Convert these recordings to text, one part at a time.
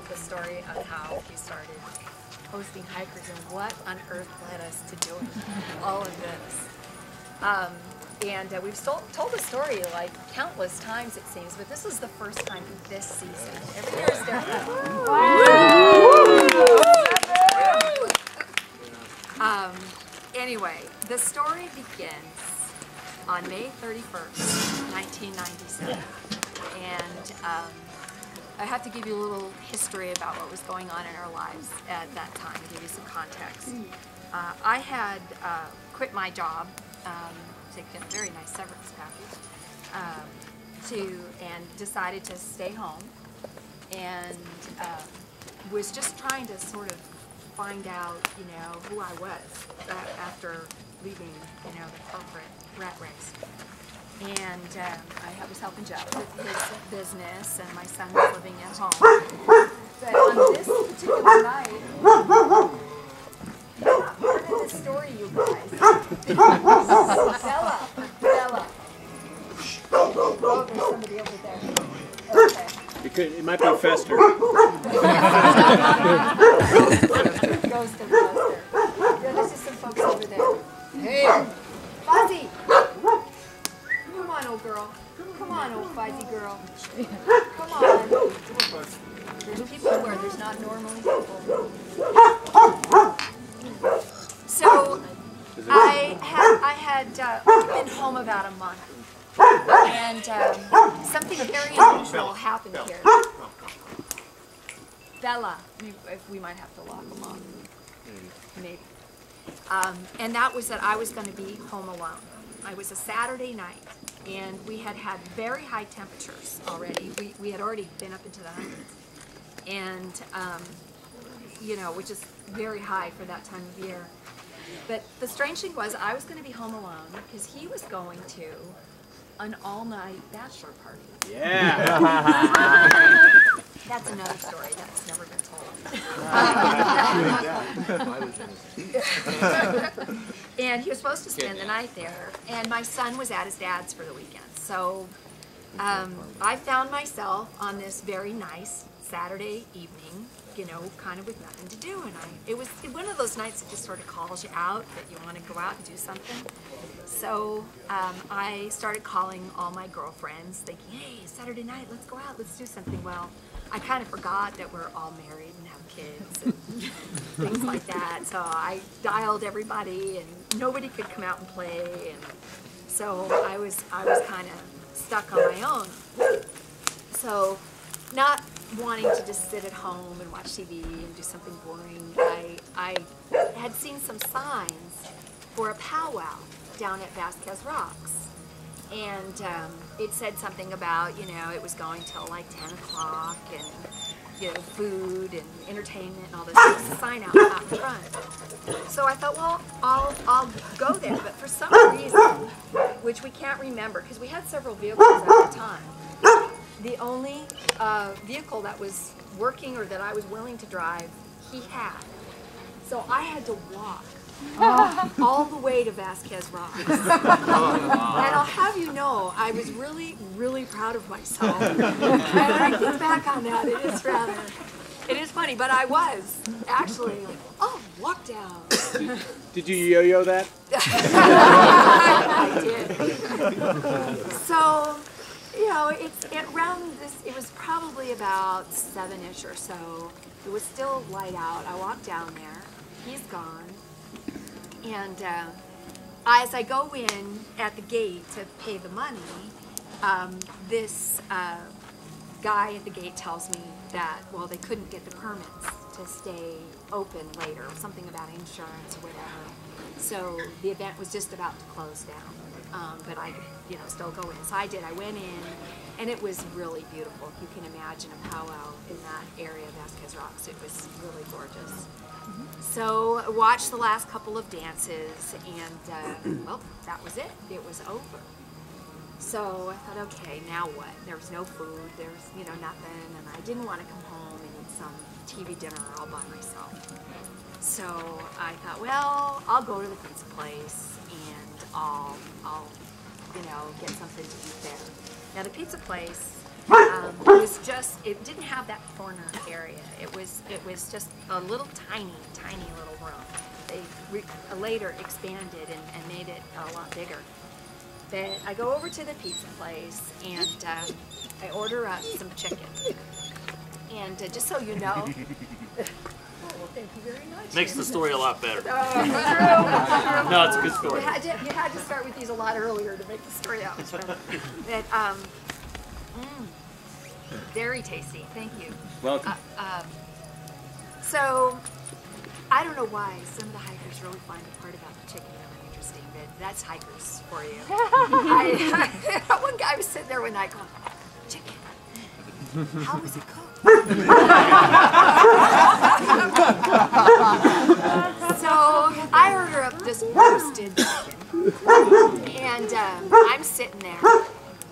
the story of how we started hosting hikers and what on earth led us to doing all of this. We've told the story like countless times, it seems, but this is the first time this season. Every year is different. Anyway, the story begins on May 31st, 1997. And I have to give you a little history about what was going on in our lives at that time, to give you some context. I had quit my job, taken a very nice severance package, and decided to stay home, and was just trying to sort of find out, you know, who I was after leaving, you know, the corporate rat race. And I was helping Joe with his business, and my son was living at home. But on this particular night, part of the story, you guys. Bella. Oh, there's somebody over there. Okay. It might be Fester. Ghost. There's just some folks over there. Hey, Fuzzy. Come on, old girl. Come on, old Fuzzy girl. Come on. There's people where there's not normally people. So I had been home about a month, and something very unusual happened here. Bella, we might have to lock them up, maybe. And that was that I was going to be home alone. It was a Saturday night, and we had had very high temperatures already. We had already been up into the hundreds, and you know, which is very high for that time of year. But the strange thing was, I was going to be home alone because he was going to an all-night bachelor party. Yeah. That's another story that's never been told. And he was supposed to spend the night there, and my son was at his dad's for the weekend. So I found myself on this very nice Saturday evening, you know, kind of with nothing to do. And it was one of those nights that just sort of calls you out, that you want to go out and do something. So I started calling all my girlfriends, thinking, hey, Saturday night, let's go out, let's do something. Well, I kind of forgot that we're all married and have kids and things like that. So I dialed everybody, and nobody could come out and play. And so I was kind of stuck on my own. So not wanting to just sit at home and watch TV and do something boring, I had seen some signs for a powwow down at Vasquez Rocks. And it said something about, you know, it was going till like 10 o'clock, and, you know, food and entertainment and all this. There was a sign out front. So I thought, well, I'll go there. But for some reason, which we can't remember, because we had several vehicles at the time, the only vehicle that was working or that I was willing to drive, he had. So I had to walk all the way to Vasquez Rocks. And I'll have you know, I was really, really proud of myself. And when I think back on that, it is funny, but I was actually like, oh, walk down. Did you yo-yo that? I did. So, you know, it was probably about 7-ish or so. It was still light out. I walked down there. He's gone. And as I go in at the gate to pay the money, this guy at the gate tells me that, well, they couldn't get the permits to stay open later, something about insurance or whatever. So the event was just about to close down, but I could, you know, still go in. So I did. I went in, and it was really beautiful. If you can imagine a powwow in that area of Vasquez Rocks, it was really gorgeous. So I watched the last couple of dances, and well, that was it. It was over. So I thought, okay, now what? There was no food, there was, you know, nothing, and I didn't want to come home and eat some TV dinner all by myself. So I thought, well, I'll go to the pizza place, and I'll you know, get something to eat there. Now the pizza place it didn't have that corner area. It was just a little tiny little room. They later expanded and made it a lot bigger. But I go over to the pizza place and I order up some chicken. And just so you know, oh, thank you very much. Makes the story a lot better. Oh, no, it's a good story. You had to start with these a lot earlier to make the story out much better. But, very tasty. Thank you. Welcome. So, I don't know why some of the hikers really find the part about the chicken interesting, but that's hikers for you. One guy was sitting there one night going, chicken, how was it cooked? So I order up this roasted chicken, and I'm sitting there,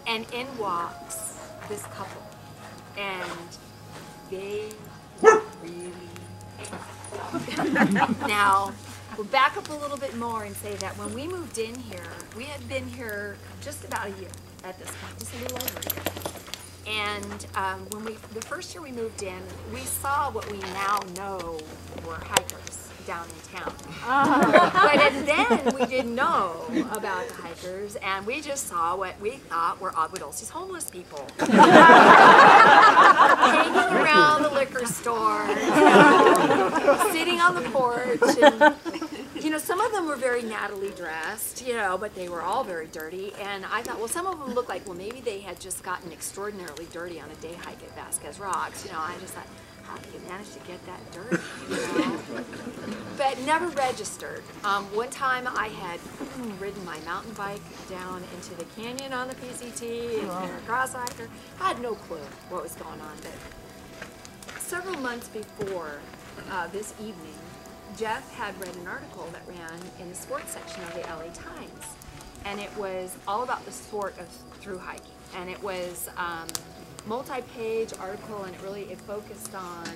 and in walks this couple, and they really Now, we'll back up a little bit more and say that when we moved in here, we had been here just about a year at this point, just a little over a year. And the first year we moved in, we saw what we now know were hikers down in town. But then we didn't know about the hikers, and we just saw what we thought were Agudosi's homeless people. Hanging around the liquor store, sitting on the porch, and some of them were very nattily dressed, but they were all very dirty. And I thought, well, some of them looked like, well, maybe they had just gotten extraordinarily dirty on a day hike at Vasquez Rocks. I just thought, how did you manage to get that dirty? But never registered. One time I had ridden my mountain bike down into the canyon on the PCT and a cross hiker. I had no clue what was going on. But several months before this evening, Jeff had read an article that ran in the sports section of the LA Times, and it was all about the sport of thru hiking, and it was multi-page article, and it focused on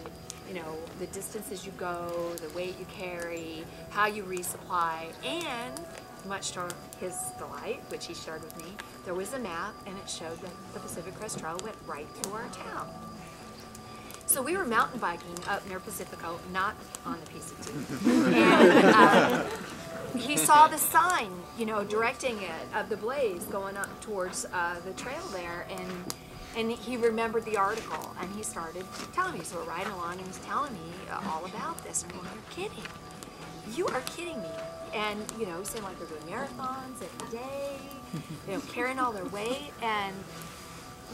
the distances you go, the weight you carry, how you resupply, and much to his delight, which he shared with me, there was a map, and it showed that the Pacific Crest Trail went right through our town. So we were mountain biking up near Pacifico, not on the PCT. And he saw the sign, directing it of the blaze going up towards the trail there, and he remembered the article, and he started telling me. So we're riding along, and he's telling me all about this. I'm going, you're kidding. You are kidding me. And, he's saying like they're doing marathons every day, carrying all their weight, and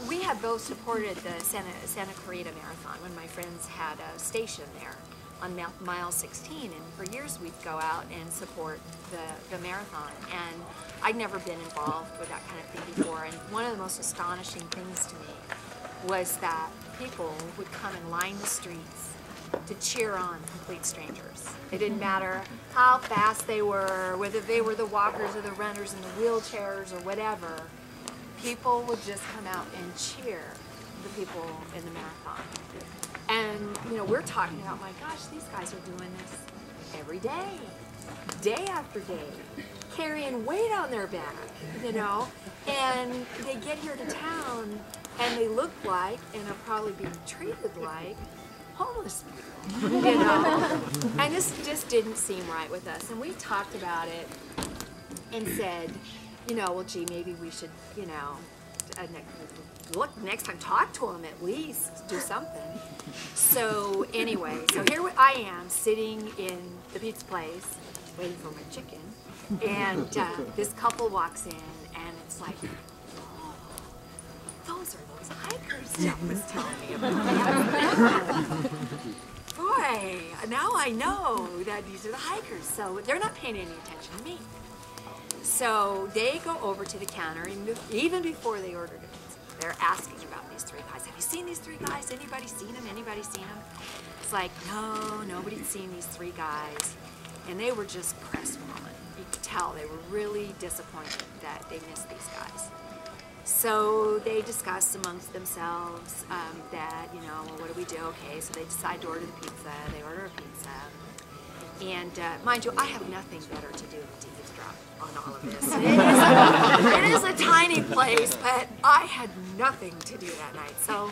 we had both supported the Santa Clarita Marathon when my friends had a station there on mile 16, and for years we'd go out and support the marathon, and I'd never been involved with that kind of thing before, and one of the most astonishing things to me was that people would come and line the streets to cheer on complete strangers. It didn't matter how fast they were, whether they were the walkers or the runners in the wheelchairs or whatever. People would just come out and cheer the people in the marathon. And, we're talking about, my gosh, these guys are doing this every day, day after day, carrying weight on their back, and they get here to town and they look like, and are probably being treated like, homeless people, And this just didn't seem right with us. And we talked about it and said, well, gee, maybe we should, look, next time talk to them at least, do something. So anyway, so here I am sitting in the pizza place waiting for my chicken, and this couple walks in, and it's like, oh, those are those hikers Jeff was telling me about. Boy, now I know that these are the hikers, so they're not paying any attention to me. So they go over to the counter, even before they ordered a pizza. They're asking about these three guys. Have you seen these three guys? Anybody seen them? Anybody seen them? It's like, no, nobody'd seen these three guys. And they were just crestfallen. You could tell they were really disappointed that they missed these guys. So they discussed amongst themselves that, well, what do we do? Okay, so they decide to order the pizza. They order a pizza. And mind you, I have nothing better to do than to eavesdrop on all of this. It is a tiny place, but I had nothing to do that night. So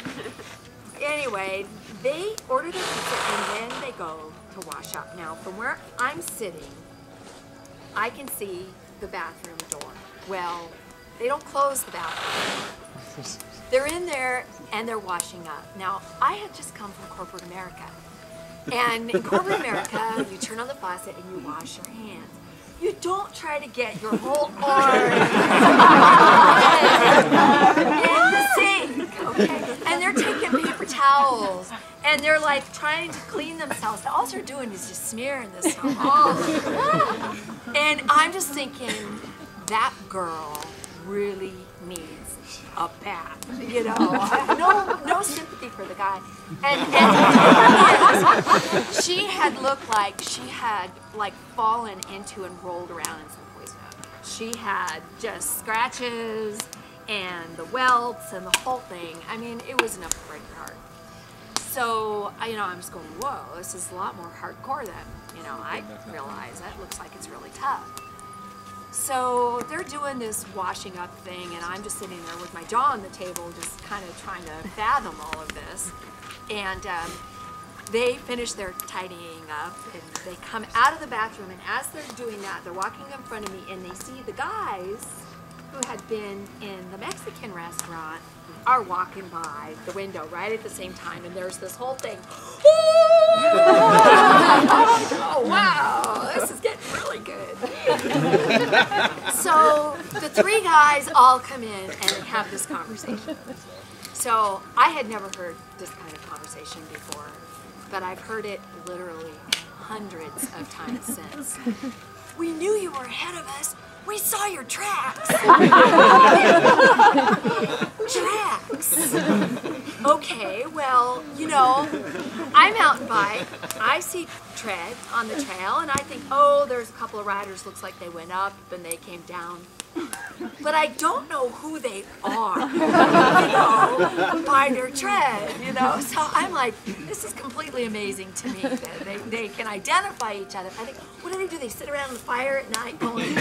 anyway, they order their pizza and then they go to wash up. Now, from where I'm sitting, I can see the bathroom door. Well, they don't close the bathroom. They're in there and they're washing up. Now, I had just come from corporate America. And in corporate America, you turn on the faucet and you wash your hands. You don't try to get your whole arm in the sink, okay? And they're taking paper towels and they're like trying to clean themselves. And all they're doing is just smearing this all over. And I'm just thinking, that girl really needs a bath, you know. No sympathy for the guy. And she had looked like she had like fallen into and rolled around in some poison oak. She had just scratches and the welts and the whole thing. I mean, it was enough to break her heart. So, I'm just going, whoa, this is a lot more hardcore than, I realize that. It looks like it's really tough. So they're doing this washing up thing, and I'm just sitting there with my jaw on the table, just kind of trying to fathom all of this. And they finish their tidying up, and they come out of the bathroom, and as they're doing that, they're walking in front of me, and they see the guys who had been in the Mexican restaurant are walking by the window right at the same time, and there's this whole thing. Oh, wow, this is getting really good. So the three guys all come in and have this conversation. So I had never heard this kind of conversation before, but I've heard it literally hundreds of times since. We knew you were ahead of us. We saw your tracks. Tracks. Okay, well, I mountain bike. I see tread on the trail, and I think, oh, there's a couple of riders. Looks like they went up and they came down. But I don't know who they are, by their tread, So I'm like, this is completely amazing to me that they can identify each other. I think, what do? They sit around the fire at night going,